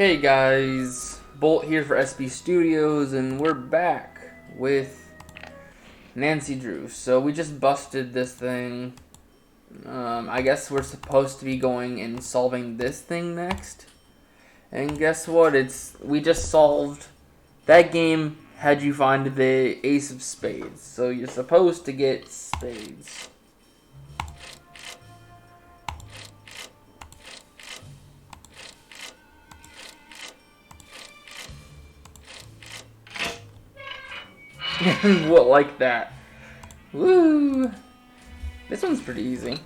Hey guys, Bolt here for SB Studios, and we're back with Nancy Drew. So we just busted this thing. I guess we're supposed to be going and solving this thing next. And guess what? We just solved that game. Had you find the Ace of Spades, so you're supposed to get spades. What like that? Woo! This one's pretty easy.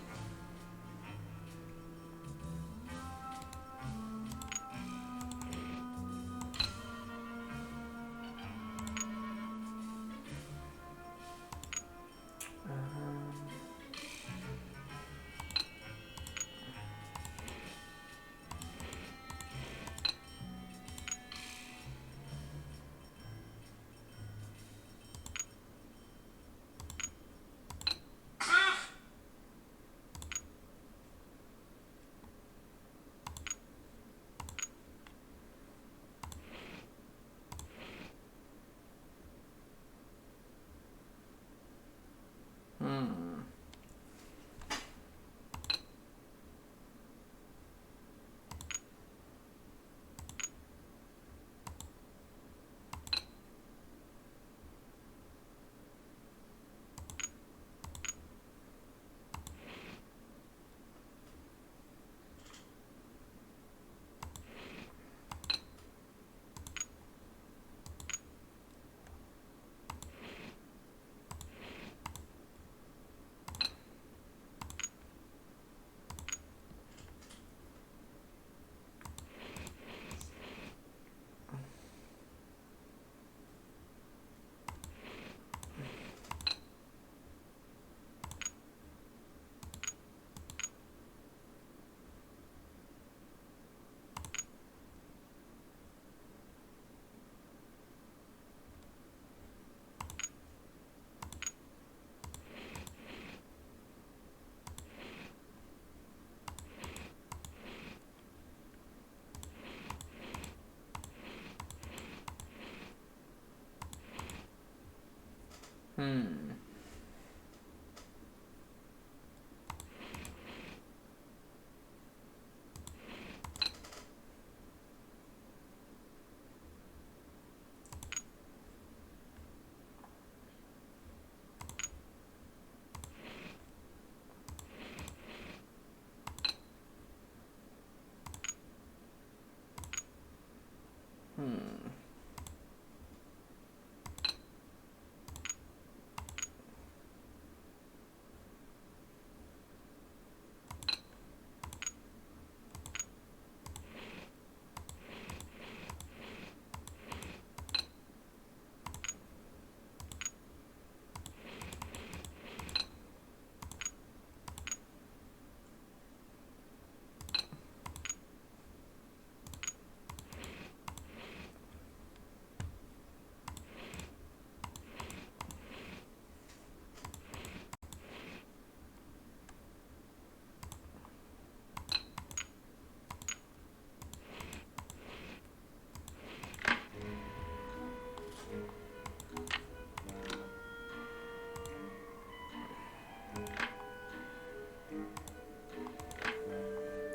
Hmm. Hmm. Hmm.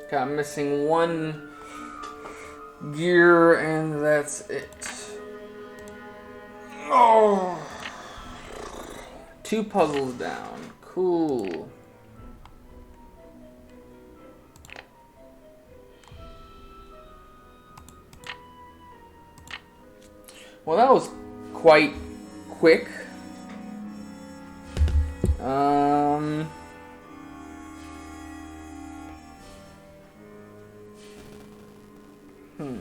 Okay, I'm missing one gear, and that's it. Oh, two puzzles down. Cool. Well, that was quite quick. Um. Hmm.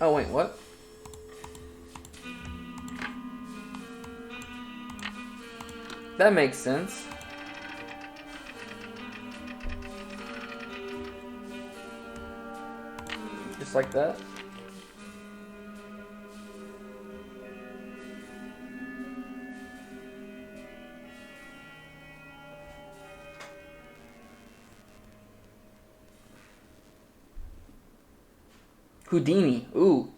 Oh, wait, what? That makes sense. Just like that. Houdini. Ooh.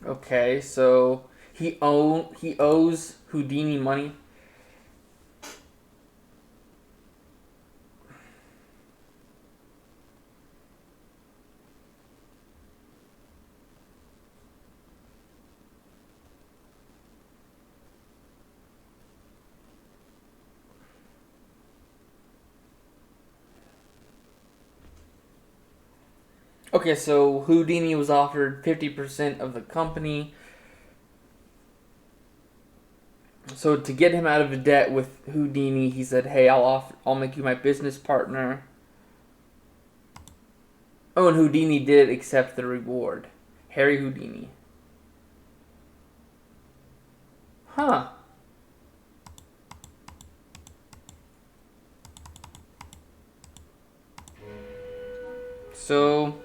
Okay, so he owes Houdini money. Okay, so Houdini was offered 50% of the company. So to get him out of the debt with Houdini, he said, "Hey, I'll make you my business partner." Oh, and Houdini did accept the reward. Harry Houdini. Huh. So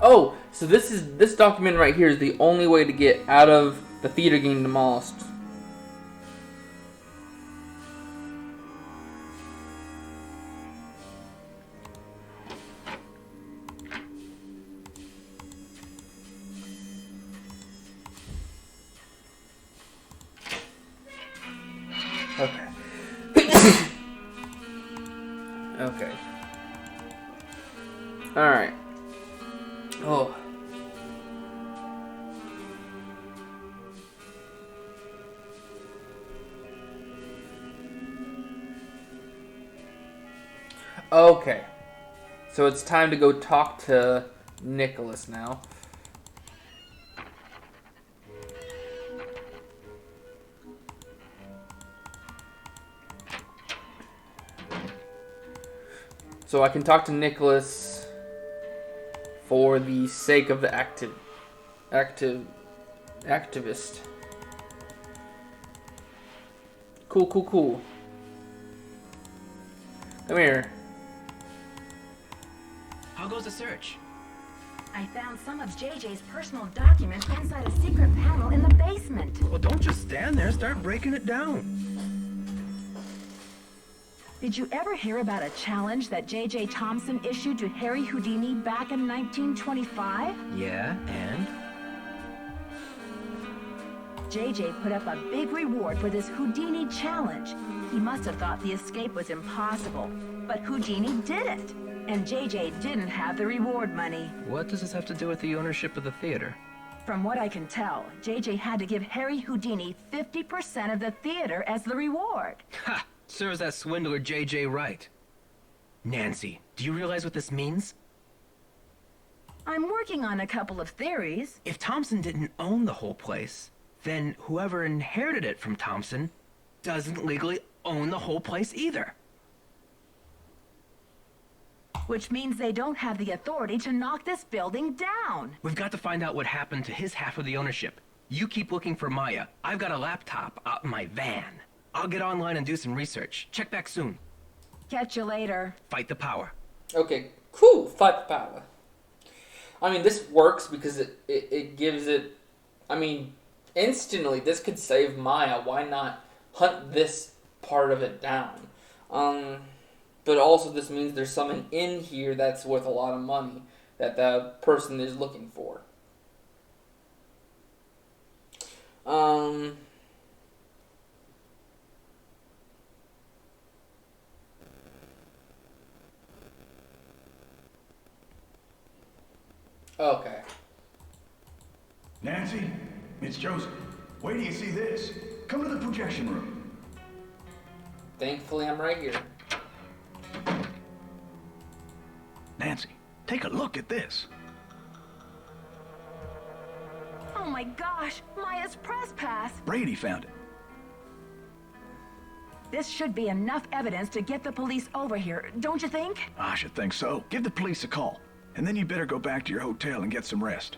oh, so this document right here is the only way to get out of the theater getting demolished. Okay. Okay. All right. Oh. Okay. So it's time to go talk to Nicholas now. So I can talk to Nicholas for the sake of the activist. Cool. Come here. How goes the search? I found some of JJ's personal documents inside a secret panel in the basement. Well, don't just stand there. Start breaking it down. Did you ever hear about a challenge that JJ Thompson issued to Harry Houdini back in 1925? Yeah, and? JJ put up a big reward for this Houdini challenge. He must have thought the escape was impossible, but Houdini did it. And JJ didn't have the reward money. What does this have to do with the ownership of the theater? From what I can tell, JJ had to give Harry Houdini 50% of the theater as the reward. Ha! Serves that swindler JJ right. Nancy, do you realize what this means? I'm working on a couple of theories. If Thompson didn't own the whole place, then whoever inherited it from Thompson doesn't legally own the whole place either. Which means they don't have the authority to knock this building down. We've got to find out what happened to his half of the ownership. You keep looking for Maya. I've got a laptop out in my van. I'll get online and do some research. Check back soon. Catch you later. Fight the power. Okay, cool. Fight the power. I mean, this works because it gives it... I mean, instantly, this could save Maya. Why not hunt this part of it down? But also this means there's something in here that's worth a lot of money that the person is looking for. Okay. Nancy, it's Joseph. Wait till you see this. Come to the projection room. Thankfully, I'm right here. Nancy, take a look at this. Oh my gosh, Maya's press pass. Brady found it. This should be enough evidence to get the police over here, don't you think? I should think so. Give the police a call. And then you better go back to your hotel and get some rest.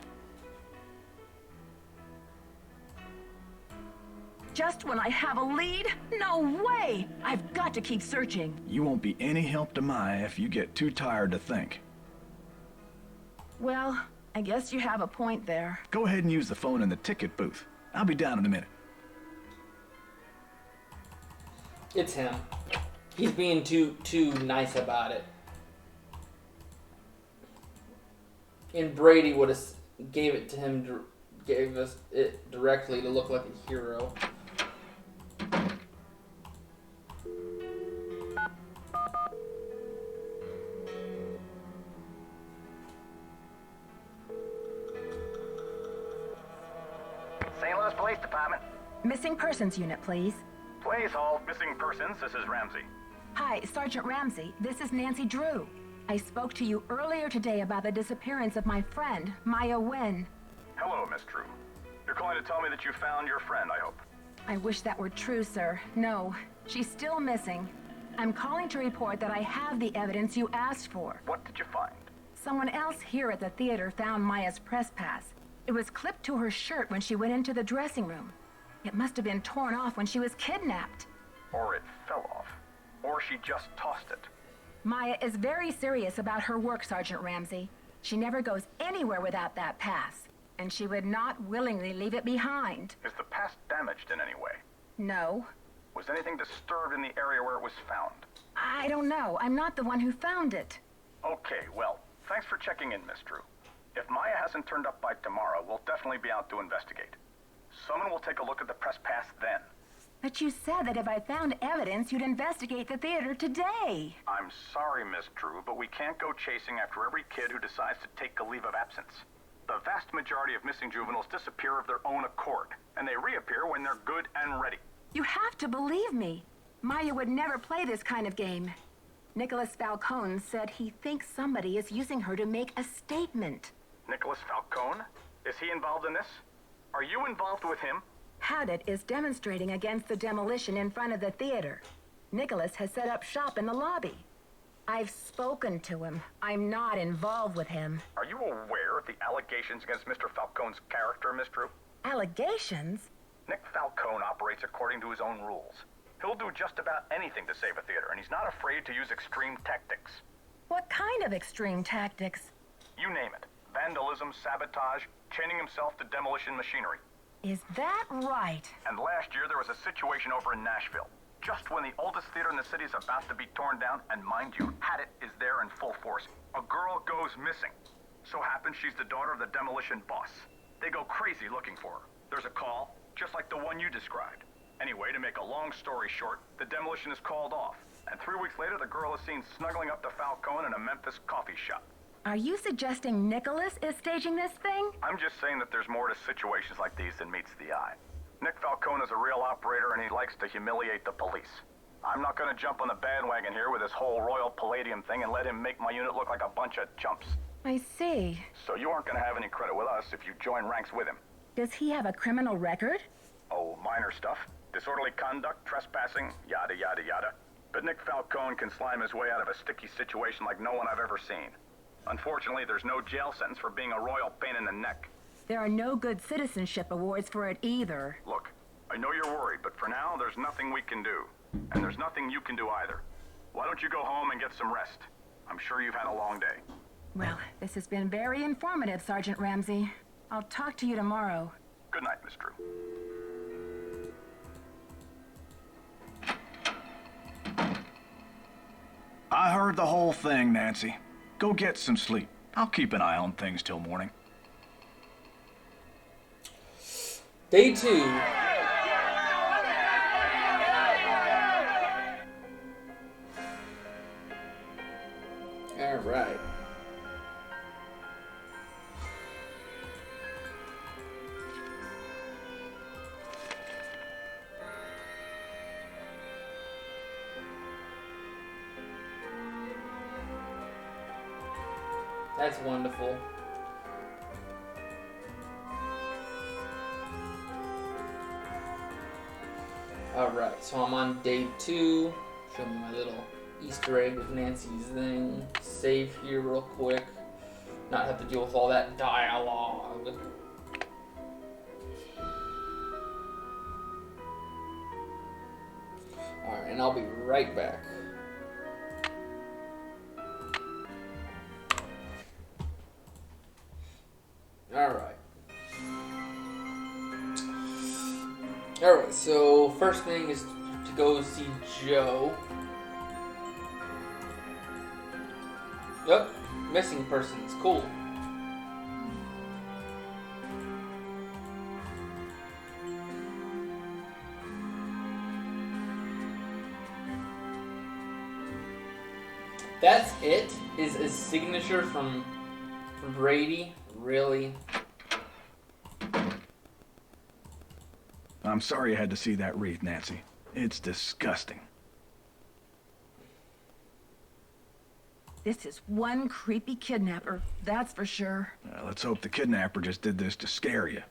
Just when I have a lead? No way! I've got to keep searching. You won't be any help to Maya if you get too tired to think. Well, I guess you have a point there. Go ahead and use the phone in the ticket booth. I'll be down in a minute. It's him. He's being too nice about it. And Brady would have gave it to him, gave us it directly to look like a hero. St. Louis Police Department. Missing persons unit, please. Please hold missing persons. This is Ramsey. Hi, Sergeant Ramsey. This is Nancy Drew. I spoke to you earlier today about the disappearance of my friend, Maya Wen. Hello, Miss Drew. You're calling to tell me that you found your friend, I hope. I wish that were true, sir. No, she's still missing. I'm calling to report that I have the evidence you asked for. What did you find? Someone else here at the theater found Maya's press pass. It was clipped to her shirt when she went into the dressing room. It must have been torn off when she was kidnapped. Or it fell off. Or she just tossed it. Maya is very serious about her work, Sergeant Ramsey. She never goes anywhere without that pass, and she would not willingly leave it behind. Is the pass damaged in any way? No. Was anything disturbed in the area where it was found? I don't know. I'm not the one who found it. Okay, well, thanks for checking in, Miss Drew. If Maya hasn't turned up by tomorrow, we'll definitely be out to investigate. Someone will take a look at the press pass then. But you said that if I found evidence, you'd investigate the theater today. I'm sorry, Miss Drew, but we can't go chasing after every kid who decides to take a leave of absence. The vast majority of missing juveniles disappear of their own accord, and they reappear when they're good and ready. You have to believe me. Maya would never play this kind of game. Nicholas Falcone said he thinks somebody is using her to make a statement. Nicholas Falcone? Is he involved in this? Are you involved with him? Haddett is demonstrating against the demolition in front of the theater. Nicholas has set up shop in the lobby. I've spoken to him. I'm not involved with him. Are you aware of the allegations against Mr. Falcone's character, Miss Drew? Allegations? Nick Falcone operates according to his own rules. He'll do just about anything to save a theater, and he's not afraid to use extreme tactics. What kind of extreme tactics? You name it. Vandalism, sabotage, chaining himself to demolition machinery. Is that right? And last year there was a situation over in Nashville. Just when the oldest theater in the city is about to be torn down, and mind you, Haddett is there in full force, a girl goes missing. So happens she's the daughter of the demolition boss. They go crazy looking for her. There's a call, just like the one you described. Anyway, to make a long story short, the demolition is called off. And 3 weeks later, the girl is seen snuggling up to Falcone in a Memphis coffee shop. Are you suggesting Nicholas is staging this thing? I'm just saying that there's more to situations like these than meets the eye. Nick Falcone is a real operator, and he likes to humiliate the police. I'm not going to jump on the bandwagon here with this whole Royal Palladium thing and let him make my unit look like a bunch of chumps. I see. So you aren't going to have any credit with us if you join ranks with him. Does he have a criminal record? Oh, minor stuff. Disorderly conduct, trespassing, yada, yada, yada. But Nick Falcone can slime his way out of a sticky situation like no one I've ever seen. Unfortunately, there's no jail sentence for being a royal pain in the neck. There are no good citizenship awards for it either. Look, I know you're worried, but for now, there's nothing we can do. And there's nothing you can do either. Why don't you go home and get some rest? I'm sure you've had a long day. Well, this has been very informative, Sergeant Ramsey. I'll talk to you tomorrow. Good night, Miss Drew. I heard the whole thing, Nancy. Go get some sleep. I'll keep an eye on things till morning. Day 2. All right. That's wonderful. Alright, so I'm on day 2. Show me my little Easter egg with Nancy's thing. Save here real quick. Not have to deal with all that dialogue. Alright, and I'll be right back. Alright. Alright, so first thing is to go see Joe. Yep, missing persons, cool. That's it? Is a signature from Brady? Really? I'm sorry you had to see that wreath, Nancy. It's disgusting. This is one creepy kidnapper, that's for sure. Let's hope the kidnapper just did this to scare you.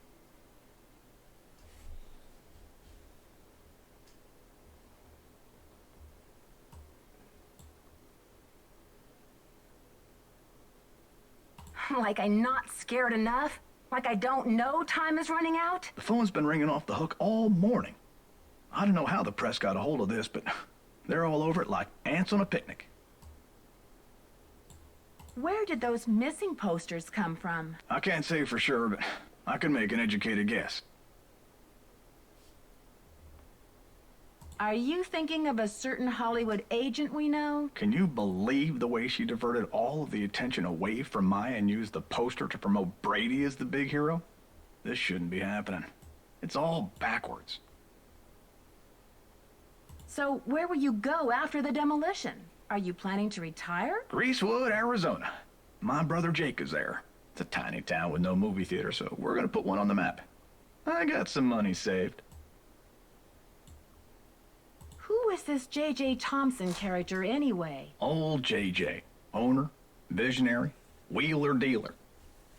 Like I'm not scared enough? Like I don't know time is running out? The phone's been ringing off the hook all morning. I don't know how the press got a hold of this, but they're all over it like ants on a picnic. Where did those missing posters come from? I can't say for sure, but I can make an educated guess. Are you thinking of a certain Hollywood agent we know? Can you believe the way she diverted all of the attention away from Maya and used the poster to promote Brady as the big hero? This shouldn't be happening. It's all backwards. So where will you go after the demolition? Are you planning to retire? Greasewood, Arizona. My brother Jake is there. It's a tiny town with no movie theater, so we're gonna put one on the map. I got some money saved. Who is this J.J. Thompson character anyway? Old JJ. Owner, visionary, wheeler dealer.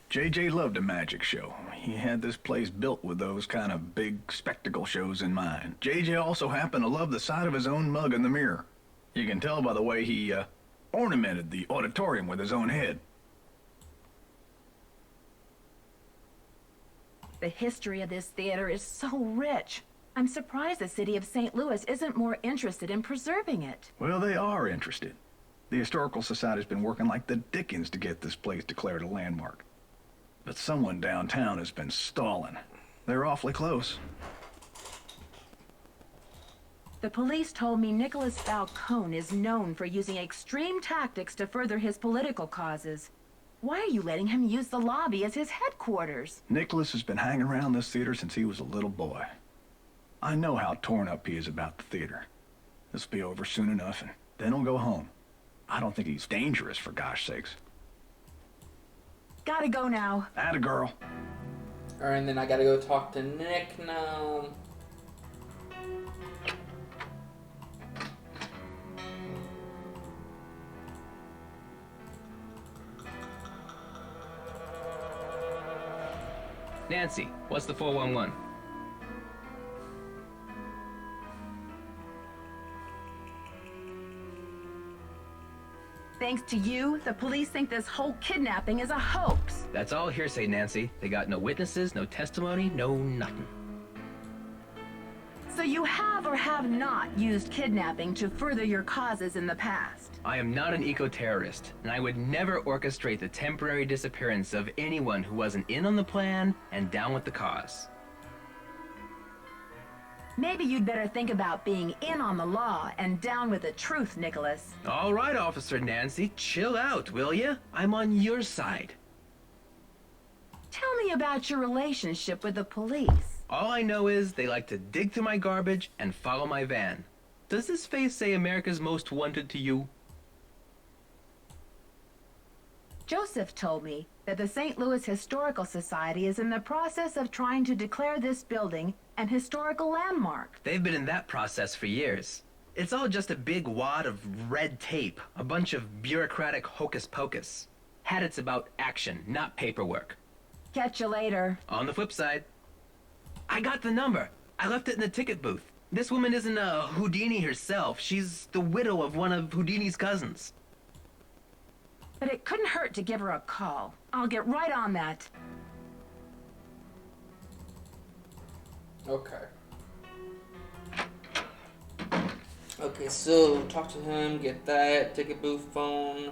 JJ loved a magic show. He had this place built with those kind of big spectacle shows in mind. JJ also happened to love the sight of his own mug in the mirror. You can tell by the way he ornamented the auditorium with his own head. The history of this theater is so rich. I'm surprised the city of St. Louis isn't more interested in preserving it. Well, they are interested. The Historical Society's been working like the dickens to get this place declared a landmark. But someone downtown has been stalling. They're awfully close. The police told me Nicholas Falcone is known for using extreme tactics to further his political causes. Why are you letting him use the lobby as his headquarters? Nicholas has been hanging around this theater since he was a little boy. I know how torn up he is about the theater. This'll be over soon enough, and then he'll go home. I don't think he's dangerous, for gosh sakes. Gotta go now. Atta girl. Alright, and then I gotta go talk to Nick now. Nancy, what's the 411? Thanks to you, the police think this whole kidnapping is a hoax. That's all hearsay, Nancy. They got no witnesses, no testimony, no nothing. So you have or have not used kidnapping to further your causes in the past? I am not an eco-terrorist, and I would never orchestrate the temporary disappearance of anyone who wasn't in on the plan and down with the cause. Maybe you'd better think about being in on the law and down with the truth, Nicholas. All right, Officer Nancy, chill out, will ya? I'm on your side. Tell me about your relationship with the police. All I know is they like to dig through my garbage and follow my van. Does this face say America's Most Wanted to you? Joseph told me that the St. Louis Historical Society is in the process of trying to declare this building an historical landmark. They've been in that process for years. It's all just a big wad of red tape, a bunch of bureaucratic hocus pocus. Haddit's about action, not paperwork. Catch you later. On the flip side, I got the number. I left it in the ticket booth. This woman isn't a Houdini herself. She's the widow of one of Houdini's cousins. But it couldn't hurt to give her a call. I'll get right on that. Okay. Okay, so talk to him, get that, ticket booth phone.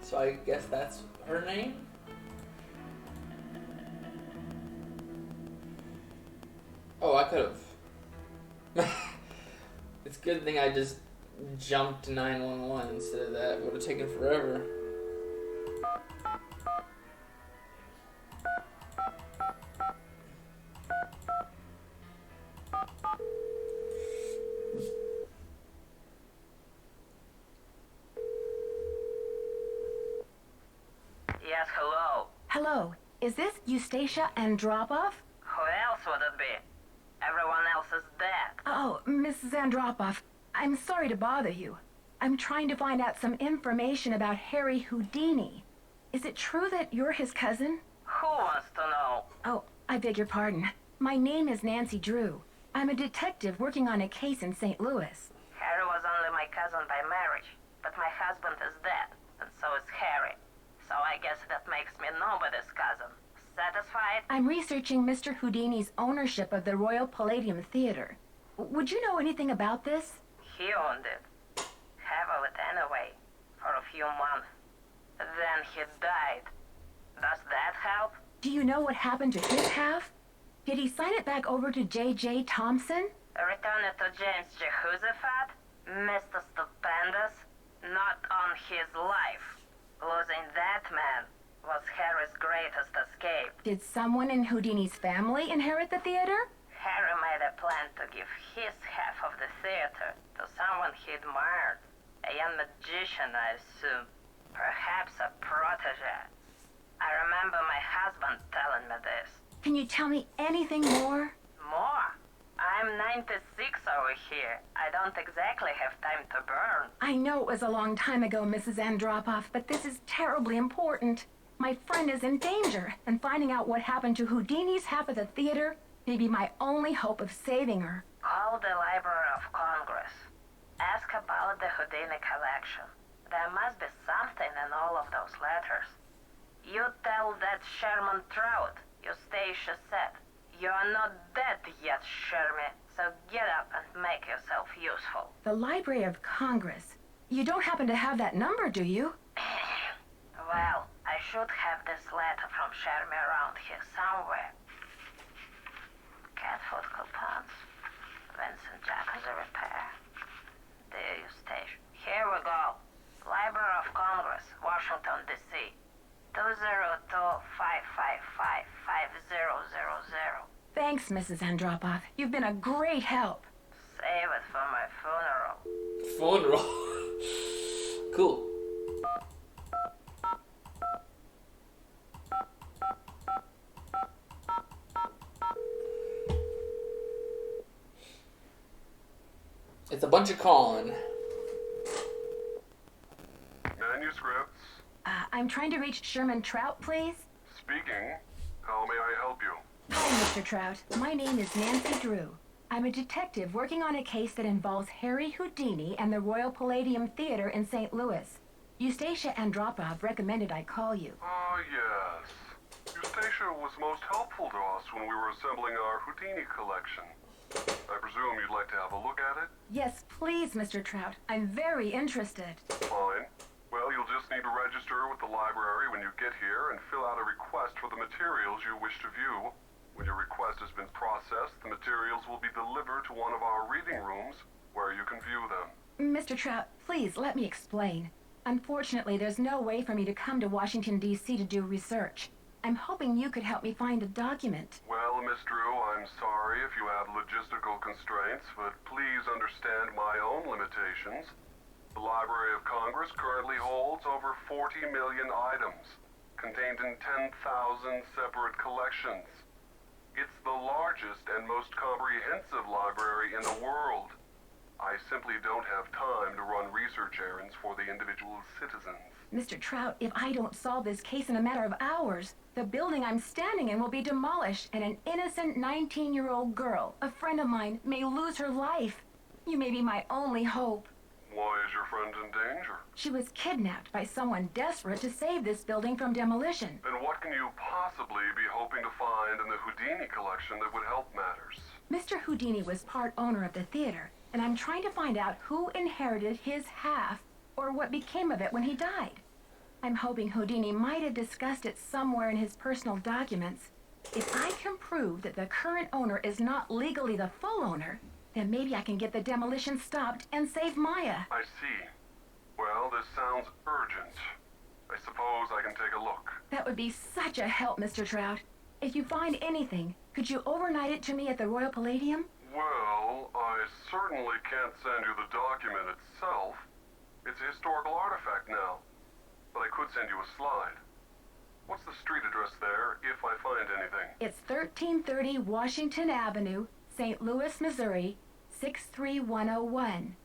So I guess that's her name? Oh, I could have. It's a good thing I just jumped to 911 instead of that. It would have taken forever. Yes, hello. Hello, is this Eustacia Andropov? Who else would it be? Everyone else is dead. Oh, Mrs. Andropov, I'm sorry to bother you. I'm trying to find out some information about Harry Houdini. Is it true that you're his cousin? Who wants to know? Oh, I beg your pardon. My name is Nancy Drew. I'm a detective working on a case in St. Louis. Harry was only my cousin by marriage, but my husband is dead, and so is Harry. So I guess that makes me nobody's cousin. Satisfied? I'm researching Mr. Houdini's ownership of the Royal Palladium Theater. Would you know anything about this? He owned it. Heavily anyway, for a few months. Then he died. Does that help? Do you know what happened to his half? Did he sign it back over to J.J. Thompson? Return it to James Jehoshaphat? Mr. Stupendous? Not on his life. Losing that man was Harry's greatest escape. Did someone in Houdini's family inherit the theater? Harry made a plan to give his half of the theater to someone he admired. A young magician, I assume. Perhaps a protege. I remember my husband telling me this. Can you tell me anything more? More? I'm 96 over here. I don't exactly have time to burn. I know it was a long time ago, Mrs. Andropov, but this is terribly important. My friend is in danger, and finding out what happened to Houdini's half of the theater may be my only hope of saving her. Call the Library of Congress. Ask about the Houdini collection. There must be something in all of those letters. You tell that Sherman Trout, Eustacia said. You're not dead yet, Sherman, so get up and make yourself useful. The Library of Congress. You don't happen to have that number, do you? Well, I should have this letter from Sherman around here somewhere. Cat food coupons. Vincent Jacobs repair. Dear Eustacia. Here we go. Library of Congress, Washington, D.C. 202-555-5000. Thanks, Mrs. Andropov. You've been a great help. Save it for my funeral. Funeral. Cool. It's a bunch of calling. Manuscripts. I'm trying to reach Sherman Trout, please. Speaking. How may I help you? Hi, Mr. Trout. My name is Nancy Drew. I'm a detective working on a case that involves Harry Houdini and the Royal Palladium Theater in St. Louis. Eustacia Andropov recommended I call you. Ah, yes. Eustacia was most helpful to us when we were assembling our Houdini collection. I presume you'd like to have a look at it? Yes, please, Mr. Trout. I'm very interested. Fine. Well, you'll just need to register with the library when you get here and fill out a request for the materials you wish to view. When your request has been processed, the materials will be delivered to one of our reading rooms where you can view them. Mr. Trout, please let me explain. Unfortunately, there's no way for me to come to Washington, D.C. to do research. I'm hoping you could help me find a document. Well, Miss Drew, I'm sorry if you have logistical constraints, but please understand my own limitations. The Library of Congress currently holds over 40 million items, contained in 10,000 separate collections. It's the largest and most comprehensive library in the world. I simply don't have time to run research errands for the individual citizens. Mr. Trout, if I don't solve this case in a matter of hours, the building I'm standing in will be demolished and an innocent 19-year-old girl, a friend of mine, may lose her life. You may be my only hope. Why is your friend in danger? She was kidnapped by someone desperate to save this building from demolition. Then what can you possibly be hoping to find in the Houdini collection that would help matters? Mr. Houdini was part owner of the theater, and I'm trying to find out who inherited his half or what became of it when he died. I'm hoping Houdini might have discussed it somewhere in his personal documents. If I can prove that the current owner is not legally the full owner, then maybe I can get the demolition stopped and save Maya. I see. Well, this sounds urgent. I suppose I can take a look. That would be such a help, Mr. Trout. If you find anything, could you overnight it to me at the Royal Palladium? Well, I certainly can't send you the document itself. It's a historical artifact now. But I could send you a slide. What's the street address there, if I find anything? It's 1330 Washington Avenue, St. Louis, Missouri, 63101.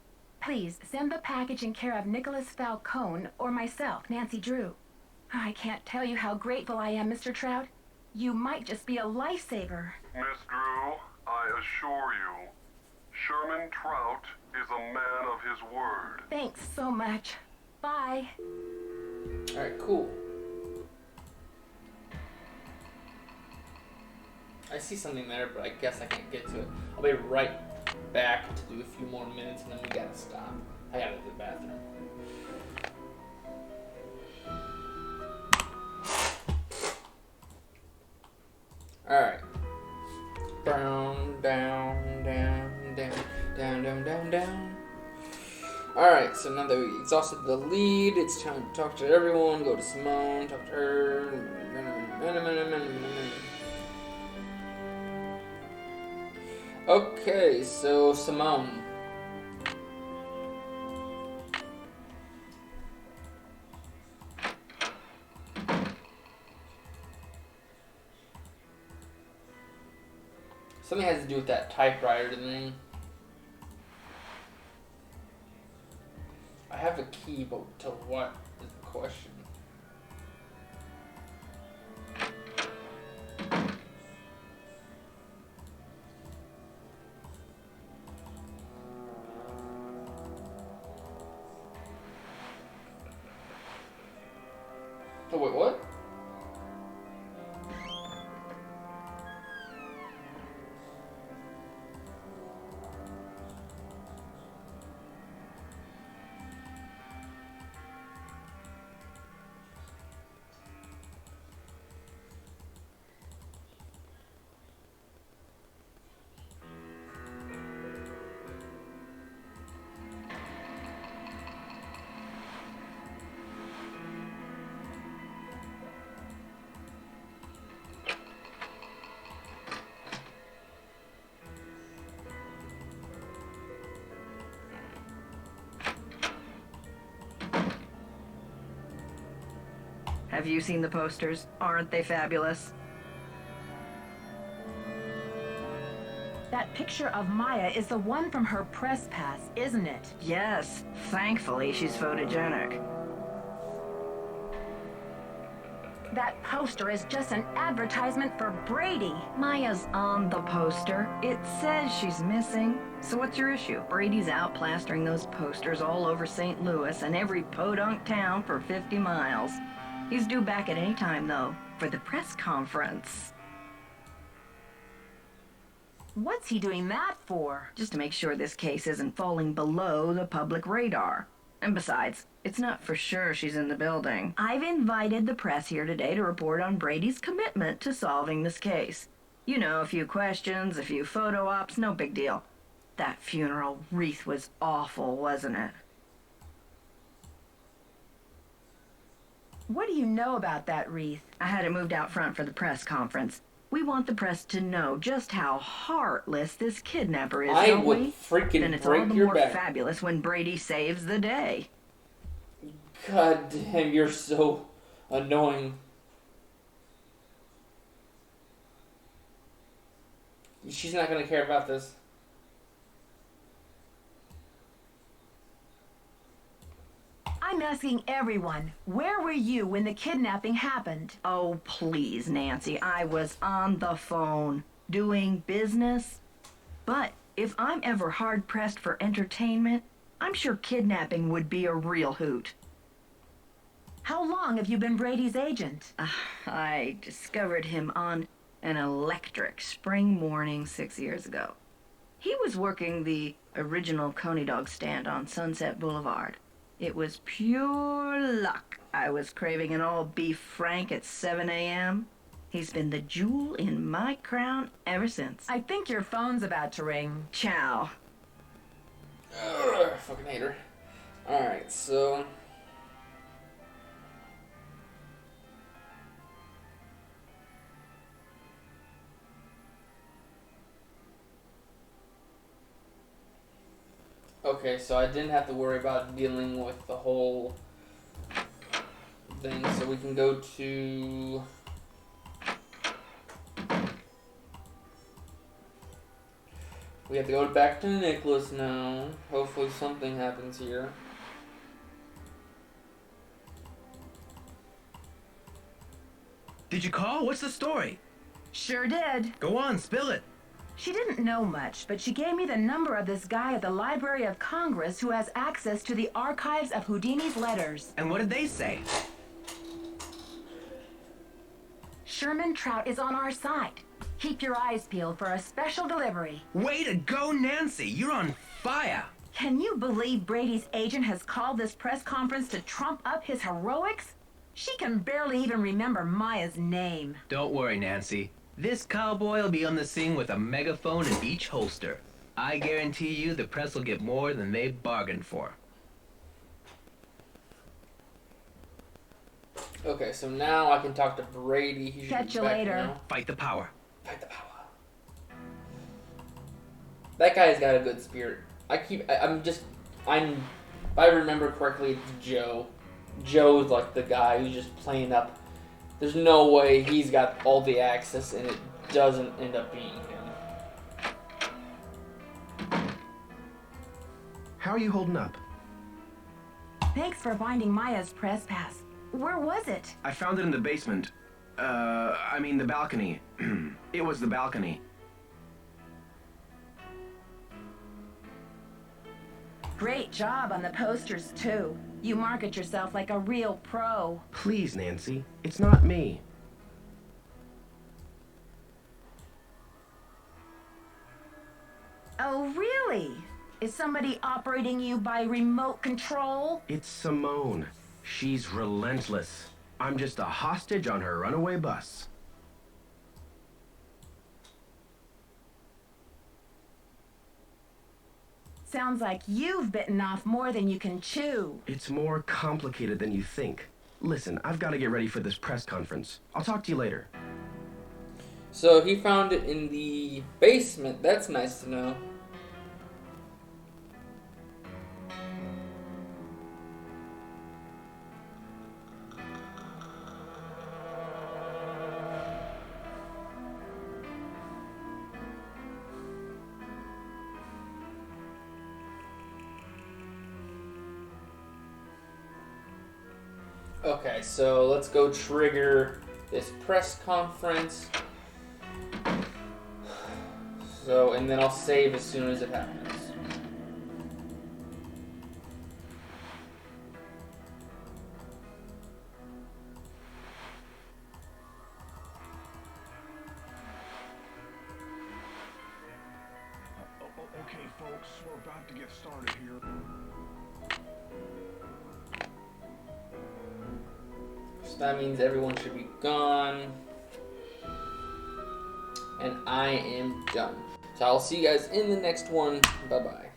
Please send the package in care of Nicholas Falcone or myself, Nancy Drew. I can't tell you how grateful I am, Mr. Trout. You might just be a lifesaver. Miss Drew, I assure you, Sherman Trout is a man of his word. Thanks so much. Bye. Alright, cool. I see something there, but I guess I can't get to it. I'll be right back to do a few more minutes, and then we gotta stop. I gotta go to the bathroom. Alright. Down, down, down, down, down, down, down, down. Alright, so now that we exhausted the lead, it's time to talk to everyone, go to Simone, talk to her. Okay, so Simone. Something has to do with that typewriter thing. I have a key, but to what is the question? Oh, wait, what? Have you seen the posters? Aren't they fabulous? That picture of Maya is the one from her press pass, isn't it? Yes. Thankfully, she's photogenic. That poster is just an advertisement for Brady. Maya's on the poster. It says she's missing. So what's your issue? Brady's out plastering those posters all over St. Louis and every podunk town for 50 miles. He's due back at any time, though, for the press conference. What's he doing that for? Just to make sure this case isn't falling below the public radar. And besides, it's not for sure she's in the building. I've invited the press here today to report on Brady's commitment to solving this case. You know, a few questions, a few photo ops, no big deal. That funeral wreath was awful, wasn't it? What do you know about that wreath? I had it moved out front for the press conference. We want the press to know just how heartless this kidnapper is, I don't would we? freaking Then it's all break the your more back. fabulous when Brady saves the day. God damn, you're so annoying. She's not gonna care about this. I'm asking everyone, where were you when the kidnapping happened? Oh, please, Nancy. I was on the phone, doing business. But if I'm ever hard-pressed for entertainment, I'm sure kidnapping would be a real hoot. How long have you been Brady's agent? I discovered him on an electric spring morning 6 years ago. He was working the original Coney Dog stand on Sunset Boulevard. It was pure luck. I was craving an all-beef Frank at 7 a.m. He's been the jewel in my crown ever since. I think your phone's about to ring. Ciao. Ugh, fucking hate her. Alright, so... Okay, so I didn't have to worry about dealing with the whole thing, so we can go to... We have to go back to Nicholas now. Hopefully something happens here. Did you call? What's the story? Sure did. Go on, spill it. She didn't know much, but she gave me the number of this guy at the Library of Congress who has access to the archives of Houdini's letters. And what did they say? Sherman Trout is on our side. Keep your eyes peeled for a special delivery. Way to go, Nancy. You're on fire. Can you believe Brady's agent has called this press conference to trump up his heroics? She can barely even remember Maya's name. Don't worry, Nancy. This cowboy will be on the scene with a megaphone in each holster. I guarantee you the press will get more than they bargained for. Okay, so now I can talk to Brady. He should Catch be you back later. now. Fight the power. Fight the power. That guy's got a good spirit. If I remember correctly, it's Joe. Joe's like the guy who's just playing up. There's no way he's got all the access and it doesn't end up being him. How are you holding up? Thanks for finding Maya's press pass. Where was it? I found it in the basement. The balcony. It was the balcony. Great job on the posters, too. You market yourself like a real pro. Please, Nancy. It's not me. Oh, really? Is somebody operating you by remote control? It's Simone. She's relentless. I'm just a hostage on her runaway bus. Sounds like you've bitten off more than you can chew. It's more complicated than you think. Listen, I've got to get ready for this press conference. I'll talk to you later. So he found it in the basement. That's nice to know. Okay, so let's go trigger this press conference. So, and then I'll save as soon as it happens. Okay, folks, we're about to get started here. So that means everyone should be gone. And I am done. So I'll see you guys in the next one. Bye-bye.